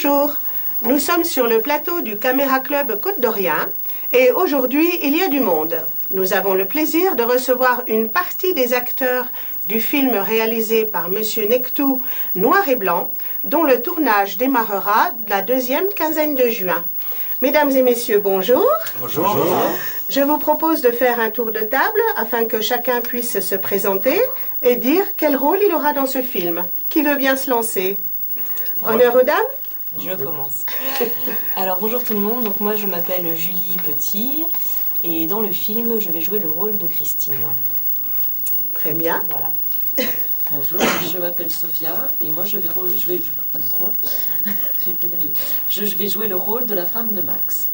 Bonjour, nous sommes sur le plateau du Caméra Club Côte d'Orient et aujourd'hui il y a du monde. Nous avons le plaisir de recevoir une partie des acteurs du film réalisé par Monsieur Nectou, Noir et Blanc, dont le tournage démarrera la deuxième quinzaine de juin. Mesdames et messieurs, bonjour. Bonjour. Bonjour. Je vous propose de faire un tour de table afin que chacun puisse se présenter et dire quel rôle il aura dans ce film. Qui veut bien se lancer? Honneur aux dames? Je commence. Alors bonjour tout le monde, donc moi je m'appelle Julie Petit et dans le film je vais jouer le rôle de Christine. Très bien. Voilà. Bonjour, je m'appelle Sophia et moi je vais jouer le rôle de la femme de Max.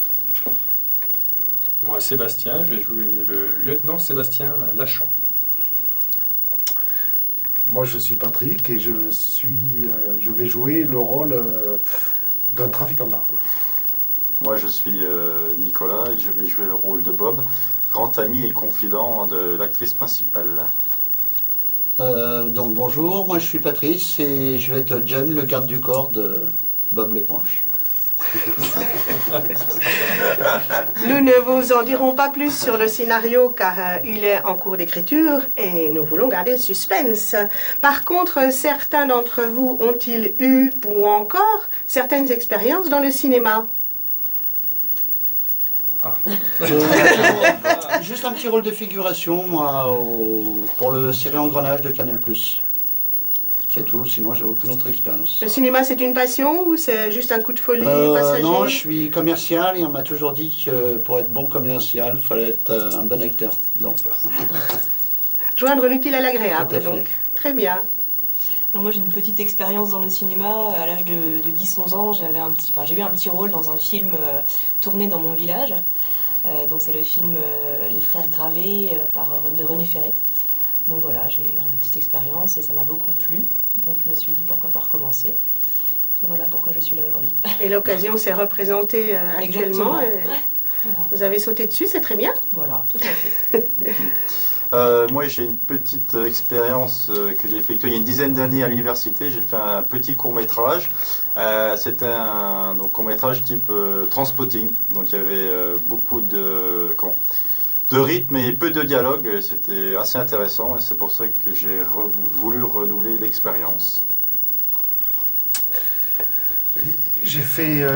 Moi Sébastien, je vais jouer le lieutenant Sébastien Lachant. Moi je suis Patrick et je vais jouer le rôle d'un trafiquant d'armes. Moi je suis Nicolas et je vais jouer le rôle de Bob, grand ami et confident de l'actrice principale. Donc bonjour, moi je suis Patrice et je vais être John, le garde du corps de Bob l'éponge. Nous ne vous en dirons pas plus sur le scénario car il est en cours d'écriture et nous voulons garder le suspense. Par contre, certains d'entre vous ont-ils eu ou encore certaines expériences dans le cinéma? Juste un petit rôle de figuration, moi, pour le série Engrenage de Canal+. C'est tout, sinon j'ai aucune autre expérience. Le cinéma, c'est une passion ou c'est juste un coup de folie passager? Non, je suis commercial et on m'a toujours dit que pour être bon commercial, il fallait être un bon acteur. Donc. Joindre l'utile à l'agréable, donc. Très bien. Alors moi j'ai une petite expérience dans le cinéma. À l'âge de 10-11 ans, j'ai eu un petit rôle dans un film tourné dans mon village. Donc c'est le film Les Frères Gravés de René Ferré. Donc voilà, j'ai une petite expérience et ça m'a beaucoup plu. Donc je me suis dit pourquoi pas recommencer. Et voilà pourquoi je suis là aujourd'hui. Et l'occasion s'est représentée actuellement. Et voilà. Vous avez sauté dessus, c'est très bien. Voilà, tout à fait. Moi j'ai une petite expérience que j'ai effectuée il y a une dizaine d'années à l'université. J'ai fait un petit court-métrage. C'était un court-métrage type Transpotting. Donc il y avait beaucoup de rythme et peu de dialogue. C'était assez intéressant et c'est pour ça que j'ai voulu renouveler l'expérience. J'ai fait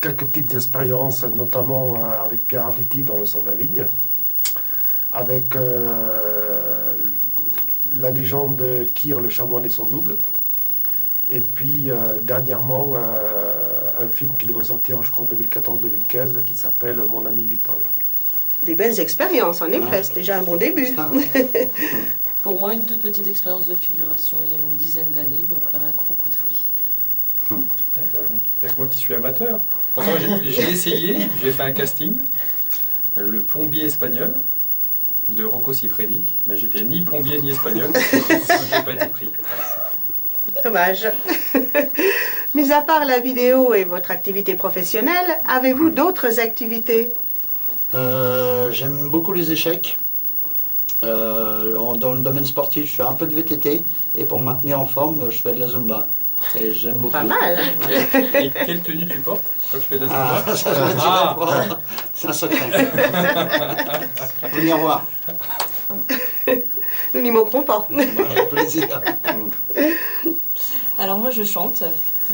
quelques petites expériences, notamment avec Pierre Arditi dans Le Sang de la Vigne, avec la légende de Kir, le chamois et son double, et puis dernièrement un film qui devrait sortir, je crois, en 2014-2015, qui s'appelle Mon ami Victoria. Des belles expériences, en effet, c'est déjà un bon début. Pour moi, une toute petite expérience de figuration il y a une dizaine d'années, donc là, un gros coup de folie. Il n'y a que moi qui suis amateur. Pourtant, j'ai essayé, j'ai fait un casting, le plombier espagnol de Rocco Siffredi, mais j'étais ni plombier ni espagnol, donc je n'ai pas été pris. Dommage. Mis à part la vidéo et votre activité professionnelle, avez-vous d'autres activités? J'aime beaucoup les échecs. Dans le domaine sportif, je fais un peu de VTT et pour me maintenir en forme, je fais de la Zumba. Et j'aime beaucoup. Pas mal. Et quelle tenue tu portes quand tu fais de la Zumba? Ça, je le dirai pas. C'est un secret. Venir voir. Nous n'y manquerons pas. Avec plaisir. Alors moi je chante,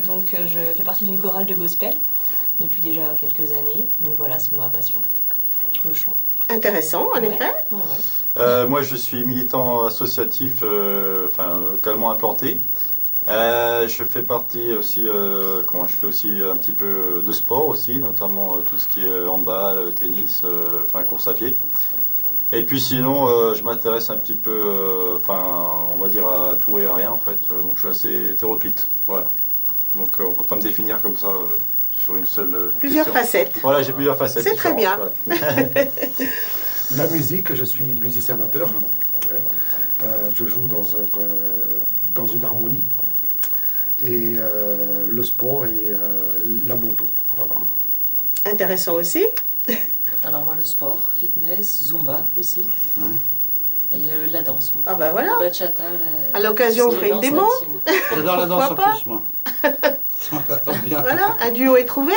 donc je fais partie d'une chorale de gospel depuis déjà quelques années. Donc voilà, c'est ma passion. Le chant. Intéressant, en effet. Ouais. Moi je suis militant associatif, localement implanté. Je fais partie aussi, je fais aussi un petit peu de sport aussi, notamment tout ce qui est handball, tennis, course à pied. Et puis sinon, je m'intéresse un petit peu, on va dire à tout et à rien en fait. Donc je suis assez hétéroclite, voilà. Donc on ne peut pas me définir comme ça sur une seule Plusieurs question. facettes. Voilà, j'ai plusieurs facettes. C'est très bien. Voilà. La musique, je suis musicien amateur. Je joue dans une harmonie. Et le sport et la moto. Voilà. Intéressant aussi. Alors moi le sport, fitness, Zumba aussi. Et la danse. Ah bah voilà. La bachata. À l'occasion, on ferait une démo. J'adore la danse en plus, moi. Bien. Voilà, un duo est trouvé.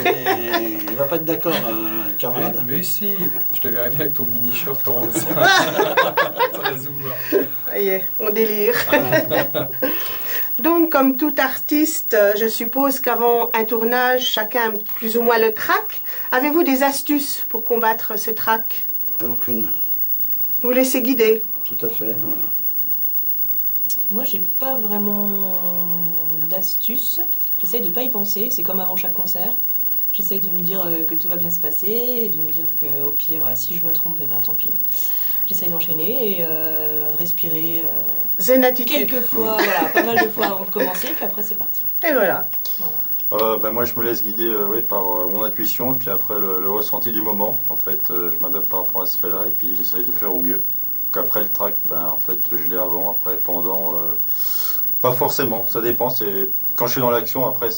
Et il va pas être d'accord, camarade. Mais si, je te verrais bien avec ton mini-shirt rose. Sur la Zumba. Ça y est, on délire. Donc, comme tout artiste, je suppose qu'avant un tournage, chacun a plus ou moins le trac. Avez-vous des astuces pour combattre ce trac? Aucune. Vous laissez guider? Tout à fait. Voilà. Moi, j'ai pas vraiment d'astuces. J'essaye de pas y penser. C'est comme avant chaque concert. J'essaye de me dire que tout va bien se passer, de me dire qu'au pire, si je me trompe, eh bien tant pis. J'essaye d'enchaîner et respirer Zen attitude. quelques fois, voilà, pas mal de fois avant de commencer, puis après c'est parti. Et voilà. Moi, je me laisse guider par mon intuition et puis après le ressenti du moment. En fait, je m'adapte par rapport à ce fait-là et puis j'essaye de faire au mieux. Donc après le track, en fait, je l'ai avant, après, pendant, pas forcément. Ça dépend. Quand je suis dans l'action, après,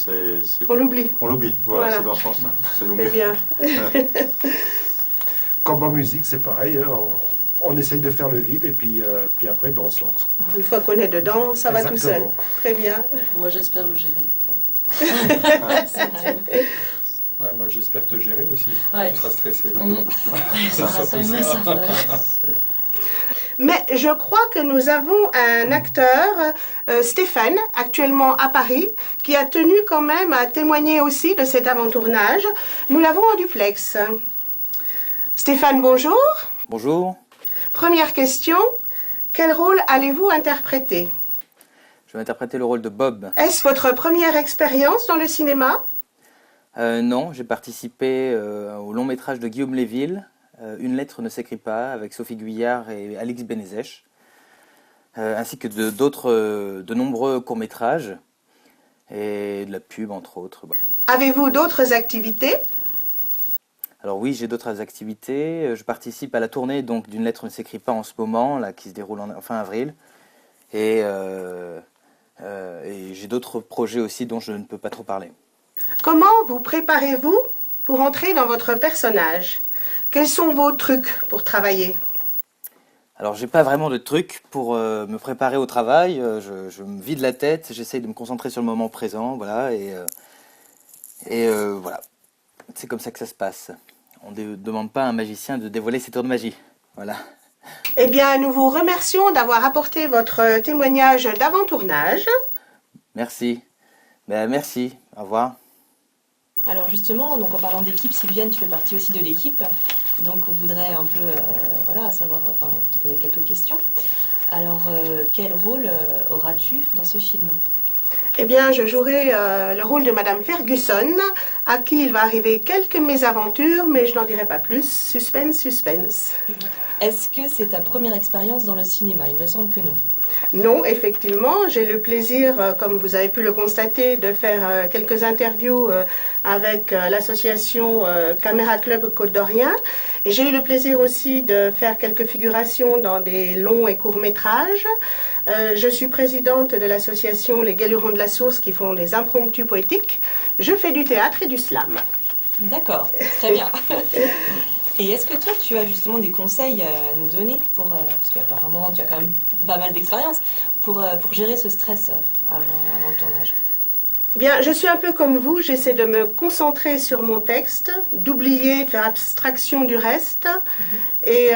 On l'oublie. on l'oublie. Voilà, c'est dans ce sens-là. C'est au C'est mieux. bien. Comme en musique, c'est pareil. Hein, on essaye de faire le vide et puis après, on se lance. Une fois qu'on est dedans, ça va tout seul. Exactement. Très bien. Moi, j'espère le gérer. Ouais, moi, j'espère te gérer aussi. Ouais. Tu seras stressé. Ça sera ça, mais ça va. Mais je crois que nous avons un acteur, Stéphane, actuellement à Paris, qui a tenu quand même à témoigner aussi de cet avant-tournage. Nous l'avons en duplex. Stéphane, bonjour. Bonjour, Première question, quel rôle allez-vous interpréter? je vais interpréter le rôle de Bob. Est-ce votre première expérience dans le cinéma? Non, j'ai participé au long métrage de Guillaume Léville, Une lettre ne s'écrit pas, avec Sophie Guyard et Alix Benezech, ainsi que de nombreux courts-métrages et de la pub entre autres. Avez-vous d'autres activités? Alors oui, j'ai d'autres activités. Je participe à la tournée donc d'Une lettre ne s'écrit pas en ce moment, là, qui se déroule en fin avril. Et j'ai d'autres projets aussi dont je ne peux pas trop parler. Comment vous préparez-vous pour entrer dans votre personnage? Quels sont vos trucs pour travailler? Alors j'ai pas vraiment de trucs pour me préparer au travail. Je me vide la tête, j'essaye de me concentrer sur le moment présent, voilà. Et voilà, c'est comme ça que ça se passe. On ne demande pas à un magicien de dévoiler ses tours de magie, voilà. Eh bien, nous vous remercions d'avoir apporté votre témoignage d'avant-tournage. Merci. Merci. Au revoir. Alors justement, donc en parlant d'équipe, Sylviane, tu fais partie aussi de l'équipe. Donc on voudrait un peu savoir, te poser quelques questions. Alors, quel rôle auras-tu dans ce film? Eh bien, je jouerai le rôle de Madame Ferguson, à qui il va arriver quelques mésaventures, mais je n'en dirai pas plus. Suspense, suspense. Est-ce que c'est ta première expérience dans le cinéma? Il me semble que non. Non, effectivement, j'ai le plaisir, comme vous avez pu le constater, de faire quelques interviews avec l'association Caméra Club Côte d'Orient. Et j'ai eu le plaisir aussi de faire quelques figurations dans des longs et courts métrages. Je suis présidente de l'association Les Galurons de la Source qui font des impromptus poétiques. Je fais du théâtre et du slam. D'accord, très bien. Et est-ce que toi, tu as justement des conseils à nous donner parce qu'apparemment, tu as quand même pas mal d'expérience, pour gérer ce stress avant le tournage? Bien, je suis un peu comme vous, j'essaie de me concentrer sur mon texte, d'oublier, de faire abstraction du reste, et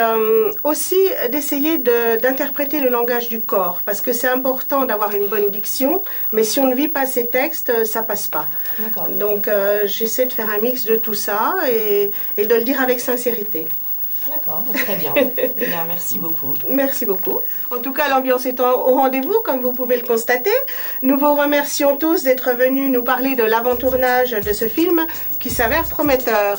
aussi d'essayer d'interpréter le langage du corps, parce que c'est important d'avoir une bonne diction, mais si on ne vit pas ces textes, ça passe pas. Donc j'essaie de faire un mix de tout ça et de le dire avec sincérité. D'accord, très bien. Eh bien, merci beaucoup. Merci beaucoup. En tout cas, l'ambiance est au rendez-vous, comme vous pouvez le constater. Nous vous remercions tous d'être venus nous parler de l'avant-tournage de ce film qui s'avère prometteur.